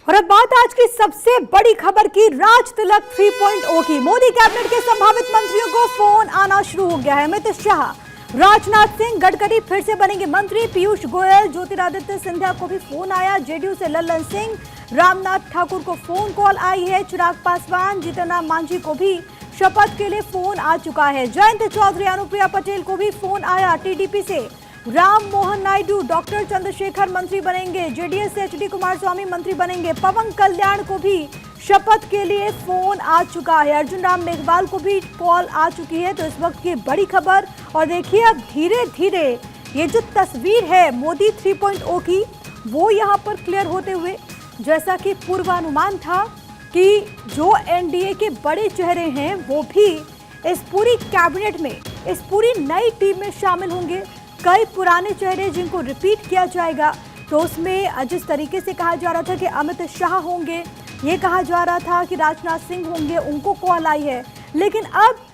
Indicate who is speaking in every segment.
Speaker 1: और अब बात आज की सबसे बड़ी खबर की, राज तिलक 3.0 की। मोदी कैबिनेट के संभावित मंत्रियों को फोन आना शुरू हो गया है। अमित शाह, राजनाथ सिंह, गडकरी फिर से बनेंगे मंत्री। पीयूष गोयल, ज्योतिरादित्य सिंधिया को भी फोन आया। जेडीयू से लल्लन सिंह, रामनाथ ठाकुर को फोन कॉल आई है। चिराग पासवान, जीतन राम मांझी को भी शपथ के लिए फोन आ चुका है। जयंत चौधरी, अनुप्रिया पटेल को भी फोन आया। टीडीपी से राम मोहन नायडू, डॉक्टर चंद्रशेखर मंत्री बनेंगे। जेडीएस से एचडी कुमारस्वामी मंत्री बनेंगे। पवन कल्याण को भी शपथ के लिए फोन आ चुका है। अर्जुन राम मेघवाल को भी कॉल आ चुकी है। तो इस वक्त की बड़ी खबर, और देखिए अब धीरे धीरे ये जो तस्वीर है मोदी 3.0 की, वो यहाँ पर क्लियर होते हुए, जैसा कि पूर्वानुमान था कि जो एनडीए के बड़े चेहरे हैं वो भी इस पूरी कैबिनेट में, इस पूरी नई टीम में शामिल होंगे। कई पुराने चेहरे जिनको रिपीट किया जाएगा। तो उसमें जिस तरीके से कहा जा रहा था कि अमित शाह होंगे, ये कहा जा रहा था कि राजनाथ सिंह होंगे, उनको कॉल आई है। लेकिन अब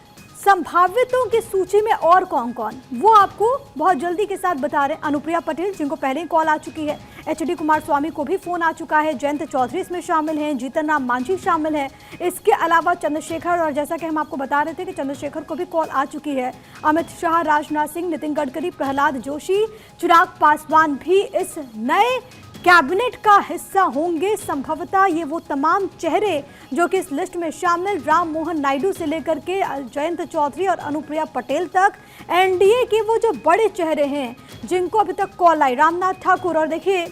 Speaker 1: संभावितों की सूची में और कौन कौन, वो आपको बहुत जल्दी के साथ बता रहे हैं। अनुप्रिया पटेल, जिनको पहले ही कॉल आ चुकी है। एचडी कुमारस्वामी को भी फोन आ चुका है। जयंत चौधरी इसमें शामिल हैं। जीतन राम मांझी शामिल हैं। इसके अलावा चंद्रशेखर, और जैसा कि हम आपको बता रहे थे कि चंद्रशेखर को भी कॉल आ चुकी है। अमित शाह, राजनाथ सिंह, नितिन गडकरी, प्रहलाद जोशी, चिराग पासवान भी इस नए कैबिनेट का हिस्सा होंगे। संभवतः ये वो तमाम चेहरे जो कि इस लिस्ट में शामिल, राम मोहन नायडू से लेकर के जयंत चौधरी और अनुप्रिया पटेल तक, एनडीए के वो जो बड़े चेहरे हैं जिनको अभी तक कॉल आई। रामनाथ ठाकुर, और देखिए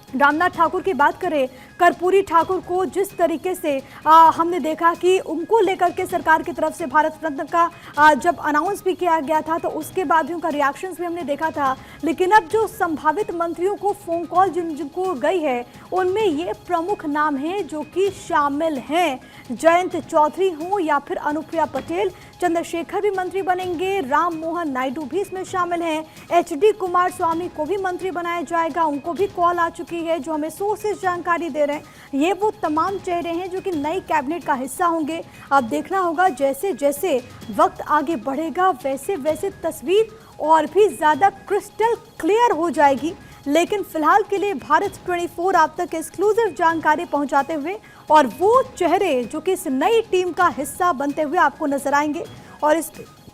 Speaker 1: रामनाथ ठाकुर की बात करें, कर्पूरी ठाकुर को जिस तरीके से हमने देखा कि उनको लेकर के सरकार की तरफ से भारत रत्न का जब अनाउंस भी किया गया था, तो उसके बाद भी उनका रिएक्शंस भी हमने देखा था। लेकिन अब जो संभावित मंत्रियों को फोन कॉल जिनको गई है, उनमें ये प्रमुख नाम हैं जो कि शामिल हैं। जयंत चौधरी हो या फिर अनुप्रिया पटेल, चंद्रशेखर भी मंत्री बनेंगे। राम मोहन नायडू भी इसमें शामिल हैं। एचडी कुमारस्वामी को भी मंत्री बनाया जाएगा, उनको भी कॉल आ चुकी है, जो हमें सोर्सेज जानकारी दे रहे हैं। ये वो तमाम चेहरे हैं जो कि नई कैबिनेट का हिस्सा होंगे। अब देखना होगा जैसे जैसे वक्त आगे बढ़ेगा, वैसे वैसे तस्वीर और भी ज़्यादा क्रिस्टल क्लियर हो जाएगी। लेकिन फिलहाल के लिए भारत 24 आप तक एक्सक्लूसिव जानकारी पहुंचाते हुए, और वो चेहरे जो कि इस नई टीम का हिस्सा बनते हुए आपको नजर आएंगे। और इस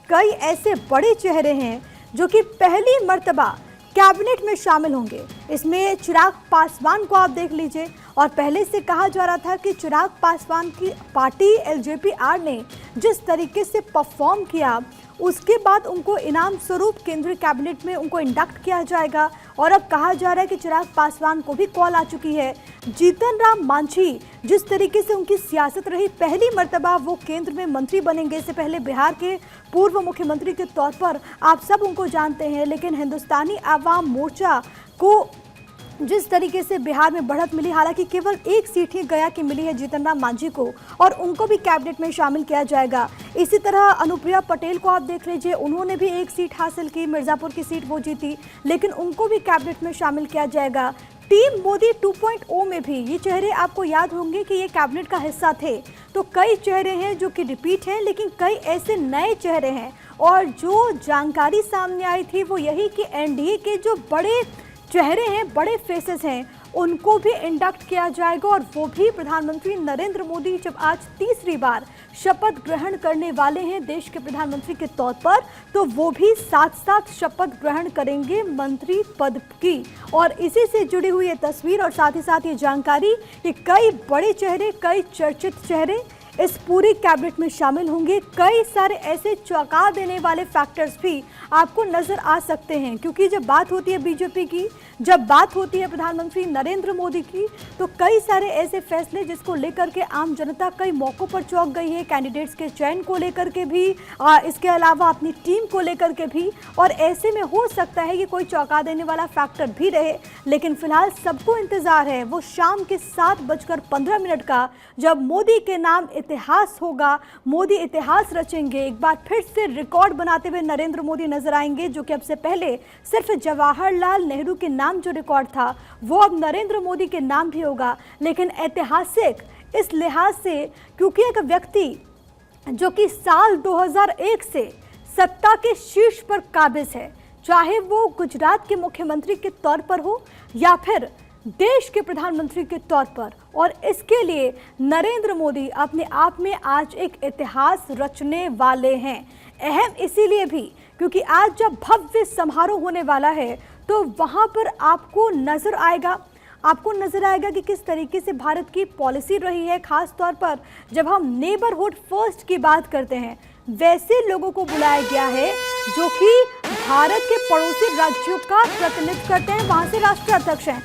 Speaker 1: कई ऐसे बड़े चेहरे हैं जो कि पहली मर्तबा कैबिनेट में शामिल होंगे। इसमें चिराग पासवान को आप देख लीजिए, और पहले से कहा जा रहा था कि चिराग पासवान की पार्टी एलजेपीआर ने जिस तरीके से परफॉर्म किया, उसके बाद उनको इनाम स्वरूप केंद्रीय कैबिनेट में उनको इंडक्ट किया जाएगा। और अब कहा जा रहा है कि चिराग पासवान को भी कॉल आ चुकी है। जीतन राम मांझी, जिस तरीके से उनकी सियासत रही, पहली मर्तबा वो केंद्र में मंत्री बनेंगे। इससे पहले बिहार के पूर्व मुख्यमंत्री के तौर पर आप सब उनको जानते हैं। लेकिन हिंदुस्तानी आवाम मोर्चा को जिस तरीके से बिहार में बढ़त मिली, हालांकि केवल एक सीट ही गया कि मिली है जीतन राम मांझी को, और उनको भी कैबिनेट में शामिल किया जाएगा। इसी तरह अनुप्रिया पटेल को आप देख लीजिए, उन्होंने भी एक सीट हासिल की, मिर्जापुर की सीट वो जीती, लेकिन उनको भी कैबिनेट में शामिल किया जाएगा। टीम मोदी 2.0 में भी ये चेहरे आपको याद होंगे कि ये कैबिनेट का हिस्सा थे। तो कई चेहरे हैं जो कि रिपीट हैं, लेकिन कई ऐसे नए चेहरे हैं। और जो जानकारी सामने आई थी वो यही कि एनडीए के जो बड़े चेहरे हैं, बड़े फेसेस हैं, उनको भी इंडक्ट किया जाएगा। और वो भी प्रधानमंत्री नरेंद्र मोदी जब आज तीसरी बार शपथ ग्रहण करने वाले हैं देश के प्रधानमंत्री के तौर पर, तो वो भी साथ साथ शपथ ग्रहण करेंगे मंत्री पद की। और इसी से जुड़ी हुई ये तस्वीर, और साथ ही साथ ये जानकारी कि कई बड़े चेहरे, कई चर्चित चेहरे इस पूरी कैबिनेट में शामिल होंगे। कई सारे ऐसे चौंका देने वाले फैक्टर्स भी आपको नजर आ सकते हैं, क्योंकि जब बात होती है बीजेपी की, जब बात होती है प्रधानमंत्री नरेंद्र मोदी की, तो कई सारे ऐसे फैसले जिसको लेकर के आम जनता कई मौकों पर चौंक गई है। कैंडिडेट्स के चयन को लेकर के भी, इसके अलावा अपनी टीम को लेकर के भी। और ऐसे में हो सकता है कि कोई चौंका देने वाला फैक्टर भी रहे। लेकिन फिलहाल सबको इंतजार है वो शाम के 7:15 का, जब मोदी के नाम इतिहास होगा, मोदी इतिहास रचेंगे। एक बार फिर से रिकॉर्ड बनाते हुए नरेंद्र मोदी नजर आएंगे, जो कि अब से पहले सिर्फ जवाहरलाल नेहरू के नाम जो रिकॉर्ड था वो अब नरेंद्र मोदी के नाम भी होगा। लेकिन ऐतिहासिक इस लिहाज से, क्योंकि एक व्यक्ति जो कि साल 2001 से सत्ता के शीर्ष पर काबिज है, चाहे वो गुजरात के मुख्यमंत्री के तौर पर हो या फिर देश के प्रधानमंत्री के तौर पर, और इसके लिए नरेंद्र मोदी अपने आप में आज एक इतिहास रचने वाले हैं। अहम इसीलिए भी क्योंकि आज जब भव्य समारोह होने वाला है तो वहां पर आपको नजर आएगा कि किस तरीके से भारत की पॉलिसी रही है। खास तौर पर जब हम नेबरहुड फर्स्ट की बात करते हैं, वैसे लोगों को बुलाया गया है जो कि भारत के पड़ोसी राज्यों का प्रतिनिधित्व करते हैं, वहां से राष्ट्राध्यक्ष हैं।